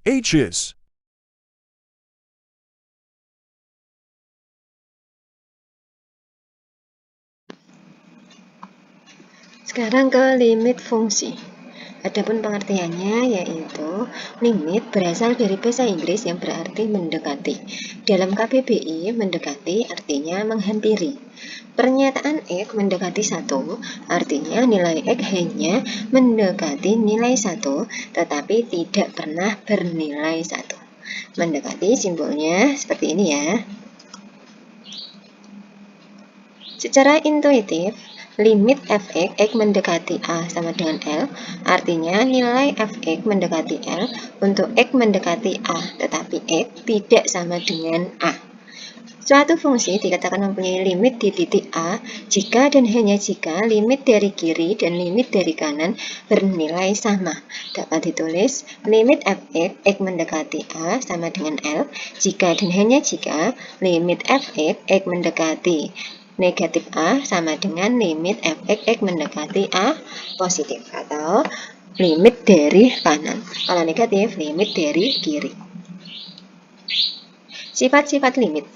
H's. Sekarang ke limit fungsi. Adapun pengertiannya yaitu limit berasal dari bahasa Inggris yang berarti mendekati. Dalam KBBI, mendekati artinya menghampiri. Pernyataan X mendekati 1 artinya nilai X hanya mendekati nilai 1 tetapi tidak pernah bernilai 1. Mendekati simbolnya seperti ini ya. Secara intuitif, limit fx, x mendekati A sama dengan L, artinya nilai fx mendekati L untuk x mendekati A, tetapi x tidak sama dengan A. Suatu fungsi dikatakan mempunyai limit di titik A jika dan hanya jika limit dari kiri dan limit dari kanan bernilai sama. Dapat ditulis limit fx, x mendekati A sama dengan L jika dan hanya jika limit fx, x mendekati negatif A sama dengan limit fx, x mendekati A positif atau limit dari kanan. Kalau negatif, limit dari kiri. Sifat-sifat limit.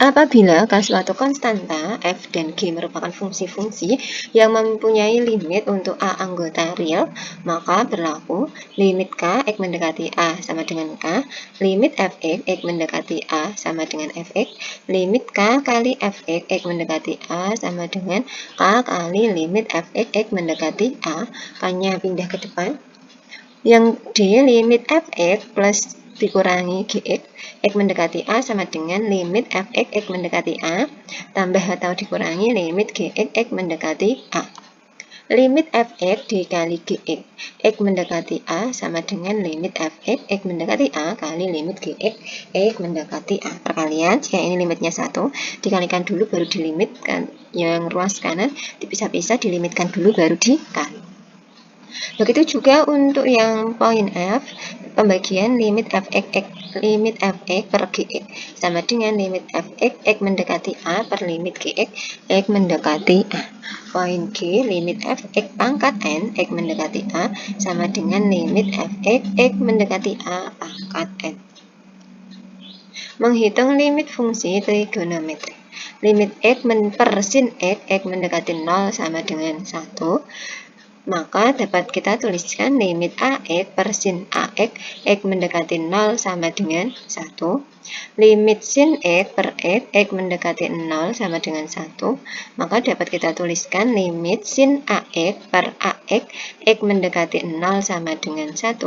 Apabila suatu konstanta f dan g merupakan fungsi-fungsi yang mempunyai limit untuk a anggota real, maka berlaku limit k x mendekati a sama dengan k, limit fx x mendekati a sama dengan fx, limit k kali fx x mendekati a sama dengan k kali limit fx x mendekati a. K-nya pindah ke depan. Yang D, limit fx plus dikurangi gx, x mendekati A sama dengan limit fx, x mendekati A, tambah atau dikurangi limit gx, x mendekati A. Limit fx dikali gx, x mendekati A sama dengan limit fx, x mendekati A kali limit gx, x mendekati A. Perkalian, jika ini limitnya 1, dikalikan dulu baru dilimitkan. Yang ruas kanan dipisah-pisah, dilimitkan dulu baru dikali. Begitu juga untuk yang poin F, pembagian limit fx per gx sama dengan limit fx, x mendekati A per limit gx, x mendekati A. Poin G, limit fx pangkat n, x mendekati A sama dengan limit fx, x mendekati A pangkat n. Menghitung limit fungsi trigonometri. Limit x per sin x, x mendekati 0 sama dengan 1. Maka dapat kita tuliskan limit AX per sin AX, X mendekati 0 sama dengan 1. Limit sin X per X, X mendekati 0 sama dengan 1. Maka dapat kita tuliskan limit sin AX per AX, X mendekati 0 sama dengan 1.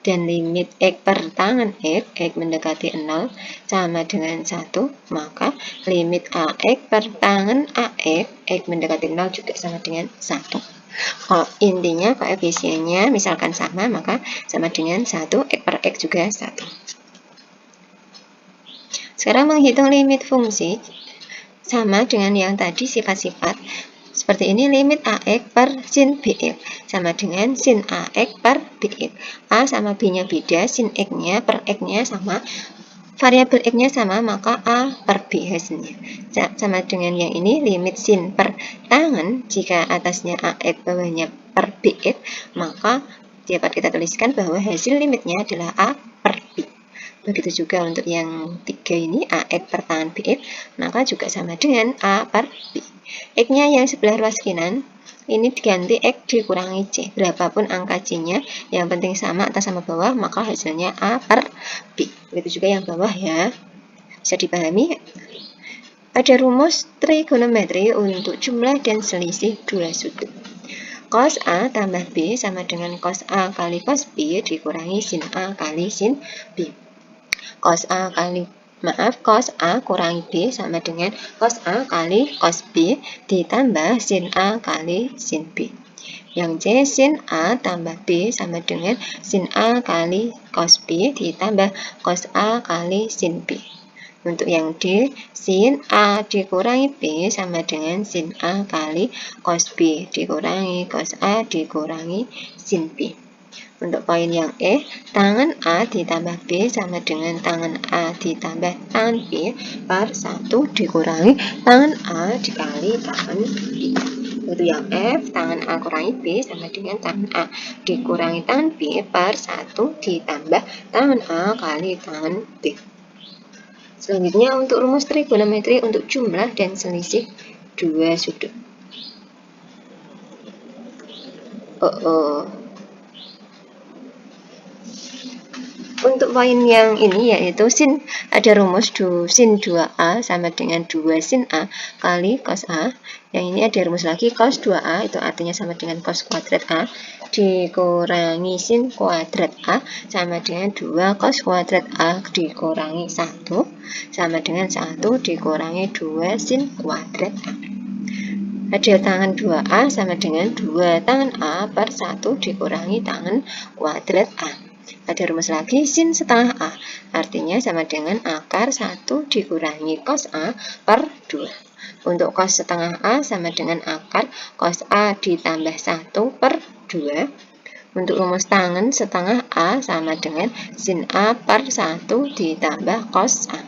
Dan limit X per tangan X, X mendekati 0 sama dengan 1. Maka limit AX per tangan AX, X mendekati 0 juga sama dengan 1. Kalau intinya koefisiennya misalkan sama, maka sama dengan 1, x per x juga 1. Sekarang menghitung limit fungsi sama dengan yang tadi sifat-sifat. Seperti ini, limit AX per sin BX sama dengan sin AX per BX. A sama B-nya beda, sin X-nya per X-nya sama, variabel X-nya sama, maka A per B hasilnya. Sama dengan yang ini, limit sin per tangan, jika atasnya AX, bawahnya per BX, maka dapat kita tuliskan bahwa hasil limitnya adalah A per B. Begitu juga untuk yang 3 ini, AX per tangan BX, maka juga sama dengan A per B. X-nya yang sebelah ruas kanan, ini diganti X dikurangi C. Berapapun angka C-nya, yang penting sama atas sama bawah, maka hasilnya A per B. Begitu juga yang bawah ya. Bisa dipahami? Ada rumus trigonometri untuk jumlah dan selisih dua sudut. Cos A tambah B sama dengan cos A kali cos B dikurangi sin A kali sin B. Cos A kurangi B sama dengan cos A kali cos B ditambah sin A kali sin B. Yang C, sin A tambah B sama dengan sin A kali cos B ditambah cos A kali sin B. Untuk yang D, sin A dikurangi B sama dengan sin A kali cos B dikurangi cos A dikurangi sin B. Untuk poin yang E, tangan A ditambah B sama dengan tangan A ditambah tangan B per 1 dikurangi tangan A dikali tangan B. Yaitu yang F, tangan A kurangi B sama dengan tangan A dikurangi tangan B per 1 ditambah tangan A kali tangan B. Selanjutnya untuk rumus trigonometri untuk jumlah dan selisih dua sudut. Untuk poin yang ini yaitu sin, ada rumus sin 2A sama dengan 2 sin A kali cos A. Yang ini ada rumus lagi cos 2A, itu artinya sama dengan cos kuadrat A dikurangi sin kuadrat A sama dengan 2 cos kuadrat A dikurangi 1 sama dengan 1 dikurangi 2 sin kuadrat A. Ada tangan 2A sama dengan 2 tangan A per 1 dikurangi tangan kuadrat A. Ada rumus lagi sin setengah A, artinya sama dengan akar 1 dikurangi cos A per 2. Untuk cos setengah A sama dengan akar cos A ditambah 1 per 2. Untuk rumus tangan setengah A sama dengan sin A per 1 ditambah cos A.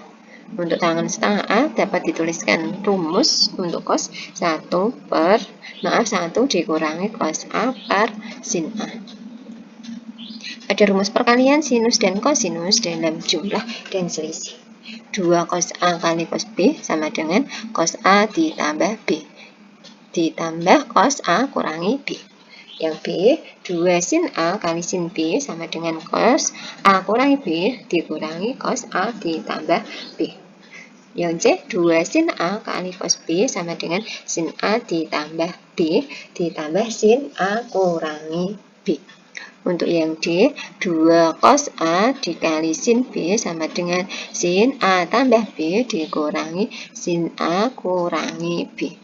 Untuk tangan setengah A dapat dituliskan rumus untuk cos 1 dikurangi cos A per sin A. Ada rumus perkalian sinus dan kosinus dalam jumlah dan selisih. 2 cos A kali cos B sama dengan cos A ditambah B ditambah cos A kurangi B. Yang B, 2 sin A kali sin B sama dengan cos A kurangi B dikurangi cos A ditambah B. Yang C, 2 sin A kali cos B sama dengan sin A ditambah B ditambah sin A kurangi B. Untuk yang D, 2 cos A dikali sin B sama dengan sin A tambah B dikurangi sin A kurangi B.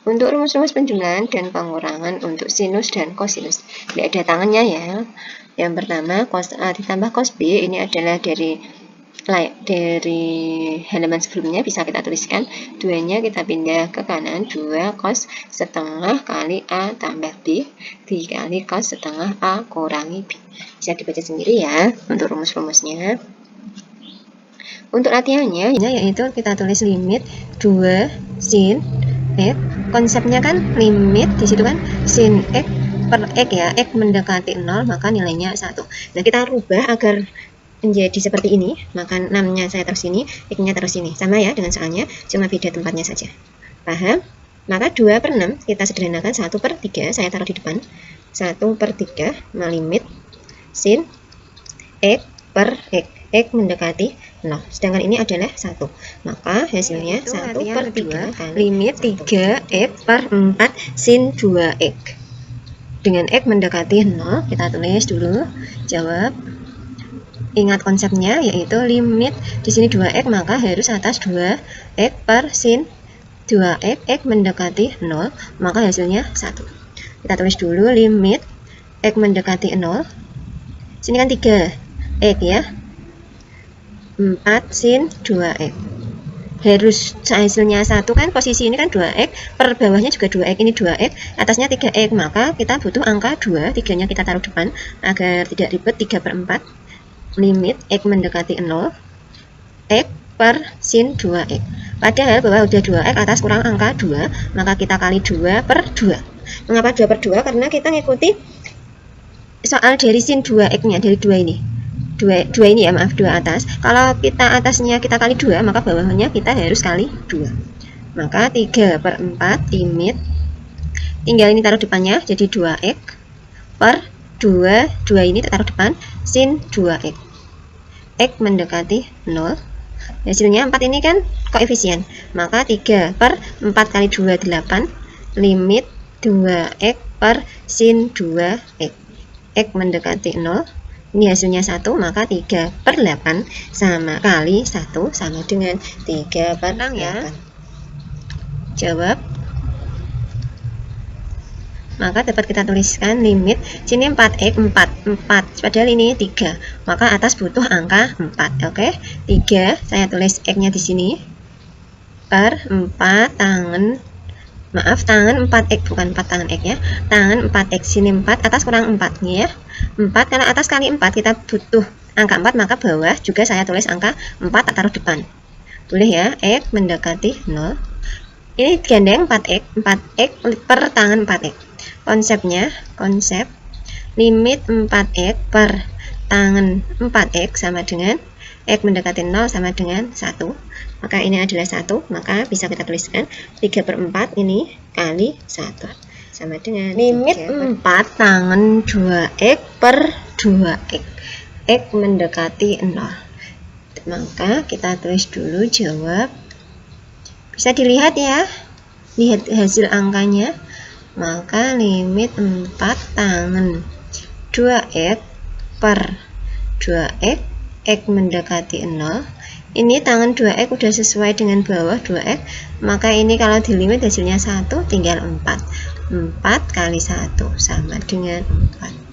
Untuk rumus-rumus penjumlahan dan pengurangan untuk sinus dan kosinus, tidak ada tangannya ya. Yang pertama, cos A ditambah cos B, ini adalah dari halaman sebelumnya, bisa kita tuliskan 2-nya kita pindah ke kanan, 2 cos setengah kali A tambah B dikali cos setengah A kurangi B. Bisa dibaca sendiri ya untuk rumus-rumusnya. Untuk latihannya yaitu kita tulis limit 2 sin X, konsepnya kan limit di situ kan sin X per X ya, X mendekati 0 maka nilainya 1. Nah, kita rubah agar menjadi seperti ini, maka 6-nya saya taruh sini, X-nya taruh sini. Sama ya dengan soalnya, cuma beda tempatnya saja. Paham? Maka 2 per 6 kita sederhanakan 1 per 3, saya taruh di depan. 1 per 3 melimit sin X per X, X mendekati 0. Sedangkan ini adalah 1. Maka hasilnya 1 per 3 limit 3X per 4 sin 2X. Dengan X mendekati 0, kita tulis dulu jawab. Ingat konsepnya yaitu limit di sini 2x maka harus atas 2x per sin 2x, x mendekati 0 maka hasilnya 1. Kita tulis dulu limit x mendekati 0. Sini kan 3x ya. 4 sin 2x. Harus hasilnya 1 kan, posisi ini kan 2x, per bawahnya juga 2x, ini 2x, atasnya 3x, maka kita butuh angka 2, 3-nya kita taruh depan agar tidak ribet. 3 per 4 limit X mendekati 0 X per sin 2X. Padahal bawah udah 2X, atas kurang angka 2, maka kita kali 2 per 2. Mengapa 2 per 2? Karena kita ngikuti soal dari sin 2X-nya, dari 2 ini. 2 ini ya, maaf, 2 atas. Kalau kita atasnya kita kali 2, maka bawahnya kita harus kali 2. Maka 3 per 4 limit, tinggal ini taruh depannya, jadi 2X per 2 ini taruh depan, sin 2X. X mendekati 0. Hasilnya 4 ini kan koefisien. Maka 3 per 4 kali 2, 8. Limit 2X per sin 2X. X mendekati 0. Ini hasilnya 1, maka 3 per 8 sama kali 1 sama dengan 3 per 8. Ya. Jawab. Maka dapat kita tuliskan limit sini 4x 4 padahal ini 3, maka atas butuh angka 4. Oke, 3 saya tulis x-nya di sini per 4 tangan 4x, bukan 4 tangan x ya, tangan 4x, sini 4, atas kurang 4 nih ya, 4, karena atas kali 4 kita butuh angka 4, maka bawah juga saya tulis angka 4 tak taruh depan. Boleh ya, x mendekati 0. Ini gandeng 4x, 4x per tangan 4x. Konsepnya, konsep limit 4x per tangan 4x sama dengan x mendekati 0 sama dengan 1. Maka ini adalah 1, maka bisa kita tuliskan 3/4 ini kali 1 sama dengan limit 4 tangan 2x per 2x, x mendekati 0. Maka kita tulis dulu jawab. Bisa dilihat ya, lihat hasil angkanya. Maka limit 4 tangan 2x per 2x, x mendekati 0. Ini tangan 2x udah sesuai dengan bawah 2x, maka ini kalau dilimit hasilnya 1, tinggal 4. 4 kali 1 sama dengan 4.